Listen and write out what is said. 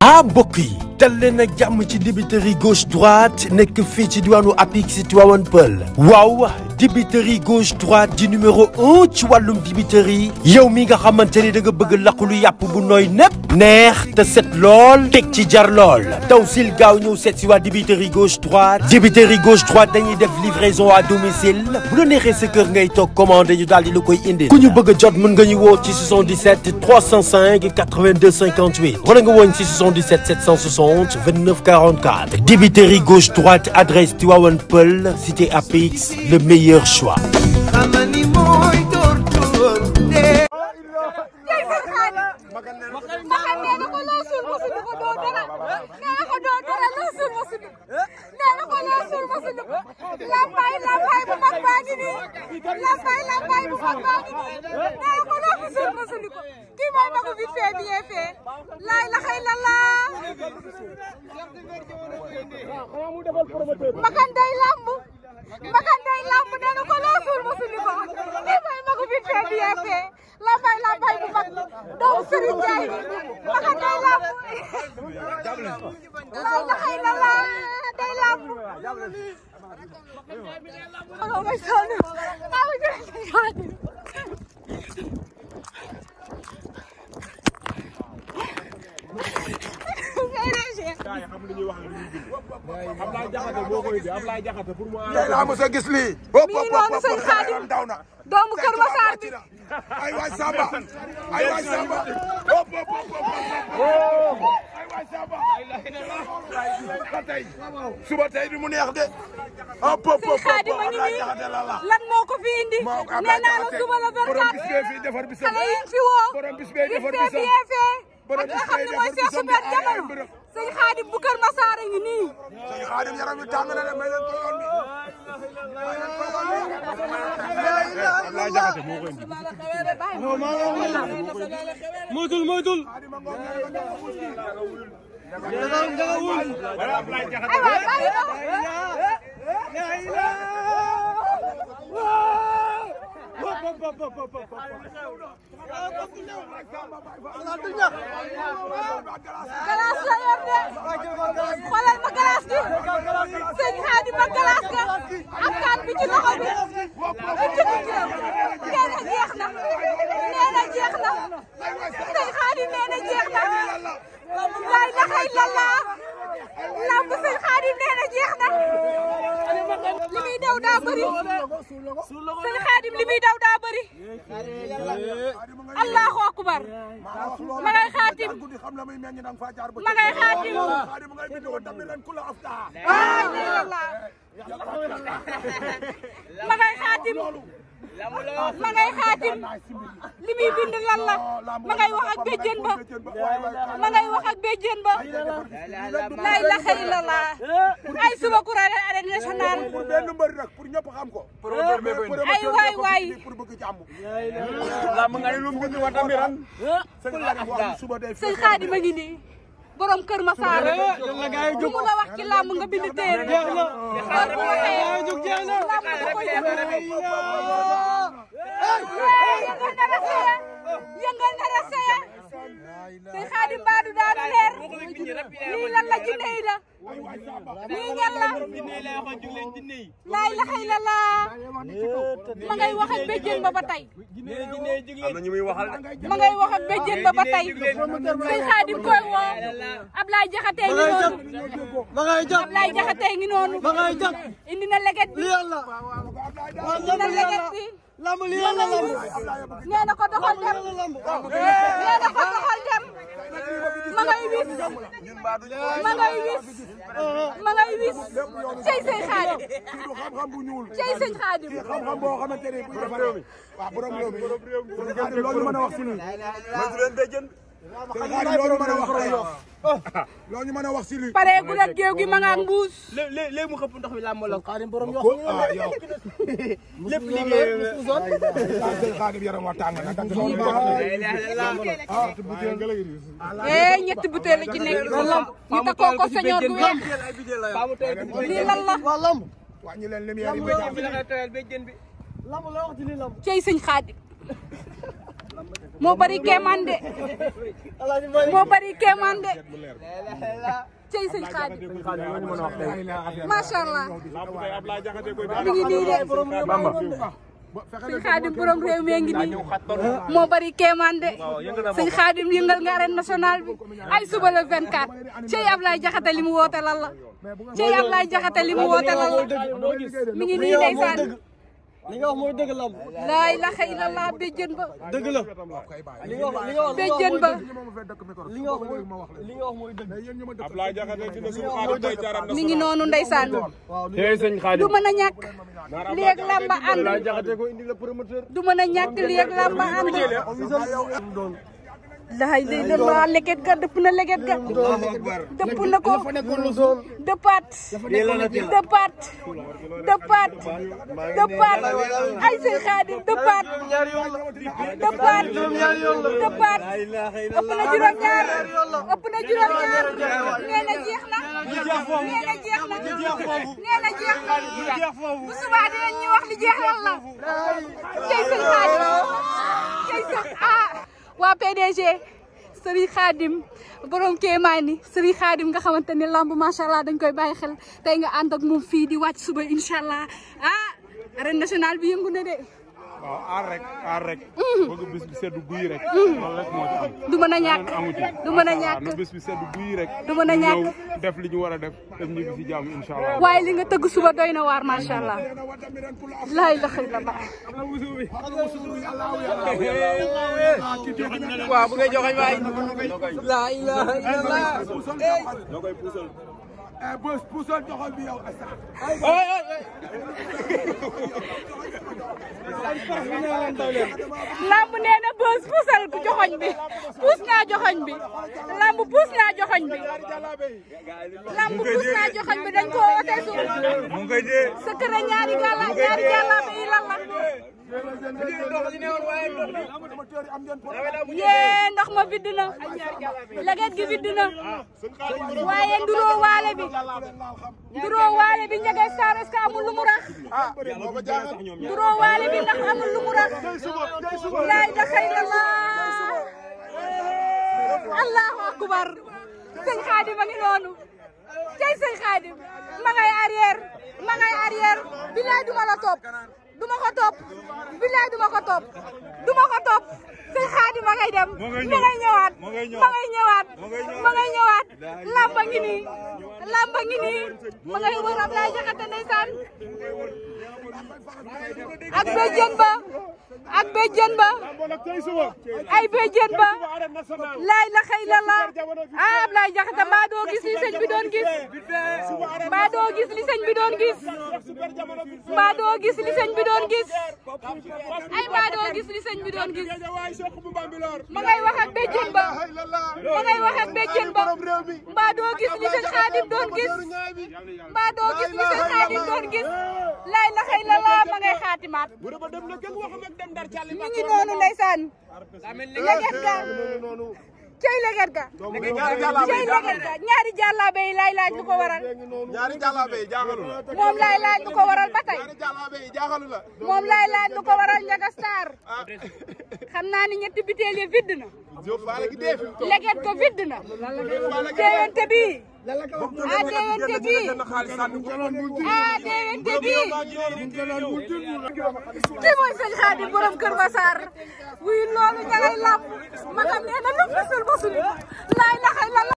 ah mbokk yi dal leen ak jàmm ci dibiteri gauche droite nekk fii ci diwaanu Apix Tivaouane Peulh waaw dibiteri gauche droite di numéro 1 ci wàllum dibiteri yow mi nga xamante ni da nga bëgg laqulu yàpp bu nooy nepp neex te set lool teg ci jar lool taw sil gaaw ñëw seet si waa dibiteri gauche droite dañuy def livraison à domicile bu la neexee sa kër ngay toog commandé ñu daal di la koy indil ku ñu bëgg a jot mën nga ñu woo ci 77 305 82 58 wala nga woon ci 77 760 29 44 dibiteri gauche droite adresse Tivaouane Peulh cité Apix le meilleur choix. doomu Kër Massar bi ay waay Samba ay waay Samba suba tey bi mu neex de sëñ Xaadim a ngi nii lan moo ko fi indi nee naa la suba la 24 xale yi fi woo bis fee bien fait ak nga xam ne mooy Cheikh Super Jamono sëñ Xaadim bu Kër Massar a ngi nii sëñ Xaadim yaram wi tàng na de may leen ko yoon bi Ablaye Jaxate moo ko indi moytul galaas la yor de xoolal ma galaas gi sëñ Xaadim ma galaas ga ak kaan bi ci loxo bi nee na jeex na sëñ Xaadim nee na jeex na laay laxay lallaa lamb sëñ Xaadim nee na jeex na li muy daw daa bëri sëñ Xaadim li muy daw daa bëri allahu akbar ma ngay xaatim ma ngay xaatim ma ngay xaatim ma ngay xaatim li muy bind lan la ma ngay wax ak béjjén ba ma ngay wax ak béjjén ba laa ilaaha illallaah ay suba kuréel arène nationale pour benn mbër nag pour ñëpp xam ko ay waay pour bëgg jàmm la ma ngay lu bind wa tamiran sëñ Xaadim a ngi nii borom Kër Massar lu mu la wax ci làmb nga bind téere heure bu waxee làmb da koy yëngal na la seya sëñ Xaadim Mbadu daanu leer lii lan la jinne yi la lii ñan la laa ilaaha illallaah ma ngay wax ak béjjén ba ba tey ma ngay wax ak béjjén ba ba tey sëñ Xaadim koy woo Ablaye Jaxate ngi noonu Ablaye Jaxate ngi noonu indi na leget bi indi na leget bi nee na ko doxal dem nee na ko doxal dem ma ngay wis cey sëñ Xaadim cey sëñ Xaadim xam-xam boo xamante ne bu defar waaw borom réew mi loolu mën a wax si nii loolu mën a wax tey loolu ñu mën a wax si lii pareegul ak géew gi ma nga ak mbuus léegi mu xëpp ndox mi làmb la Xaadim borom yow lépp liggéey Xaadim yaram wa tàng na ñetti butéel la ci nekk ñu takkoo ko señor gu weex lii lan la wàññi leen lumière yi cey sëñ Xaadim moo bari kéemaan de moo bari kéemaan de cey sëñ Xaadim macha allah mi ngi nii de sëñ Xaadim borom réew mi ngi nii moo bari kéemaan de sëñ Xaadim yëngal nga arène nationale bi ay suba le 24 cey Ablaye Jaxate li mu woote lan la cey Ablaye Jaxate li mu woote lan la mi ngi nii ndeysaan li nga wax mooy dëgg la laa ilaaha illallah béjjën ba dëgg la béjjën ba li nga wax mooy dëgg Ablaye Jaxate dina suñu xaar tay caram mi ngi noonu ndeysaan hey sëñ Xaadim du mën a ñàkk lii ak lamba ànd Ablaye Jaxate ko indi le promoteur du mën a ñàkk lii ak lamba ànd laay lay la leget ga dëpp na leget ga dëpp na ko dëppaat dëppaat dëppaat dëppaat ay sëñ Xaadim dëppaat dëppaat dëppaat ëpp na juróom-ñaar ëpp na juróom-ñaar nee na jeex na nee na jeex na nee na jeex na bu subaa dinañ ñu wax li jeexal la cey sëñ Xaadim cey sëñ waa PDG Serigne Khadim borom kéemaani Serigne Khadim nga xamante ne lamb macha allah dañ koy bàyyi xel tey nga ànd ak moom fii di wàcc suba incha allah arène nationale bi yëngu na de. waaw aar rek bëgg bis bi seddu guy rek loolu rek moo ci am du mën a ñàkk du mën a ñàkk na bis bi seddu guy rek du mën a ñàkk def li ñu war a def dem ñu ngi si jàmm incha allah waaye li nga tëgg suba doy na waar macha allah laay la xëy la ba waaw bu ngay joxe waay la ilaha illallah bës puusal doxal bi yow lamb nee na bës puusal joxoñ bi puus naa joxoñ bi lamb puus naa joxoñ bi lamb puus naa joxoñ bi dañ ko wootee su secret ñaari jàllaabe yi lan la yee ndox ma vidd na leget gi vidd na waaye nduroo waale bi njëgee saar est-ce que amul lu mu rax nduroo waale bi ndax amul lu mu rax laay da xëy la allahu akbar sëñ Xaadim a ngi noonu cey sëñ Xaadim ma ngay arrière bilaay duma la topp duma ko topp bilaay duma ko topp sëñ Xaadim ma ngay dem ma ngay ñëwaat ma ngay ñëwaat lamba ngi nii ma ngay wër Ablaye Jaxate ndeysaan ak béjjën ba ay béjjën ba laay la xëy la Ablaye Jaxate mbaa doo gis li sëñ bi doon gis mbaa doo gis li sëñ bi doon gis mbaa doo gis li sëñ bi doon gis ay mbaa doo gis li sëñ bi doon gis ma ngay wax ak béjjën ba mbaa doo gis li sëñ Xaadim doon gis mbaa doo gis li sëñ Xaadim doon gis laay la xëy la ma ngay xaatimaat mi ngi noonu ndeysaan leget ga cey leget ga ñaari jàllaabe yi laay laaj lu ko waral moom laay laaj lu ko waral ba tey moom laay laaj lu ko waral Njaga Star xam naa ni ñetti biteel yi vidd na leget ko vidd na teewante bi déwénte bii kii mooy sëñ Xaadim borom Kër Massar wuy loolu ña ngay làmb ma xam nee na lu fisul ba suli laay la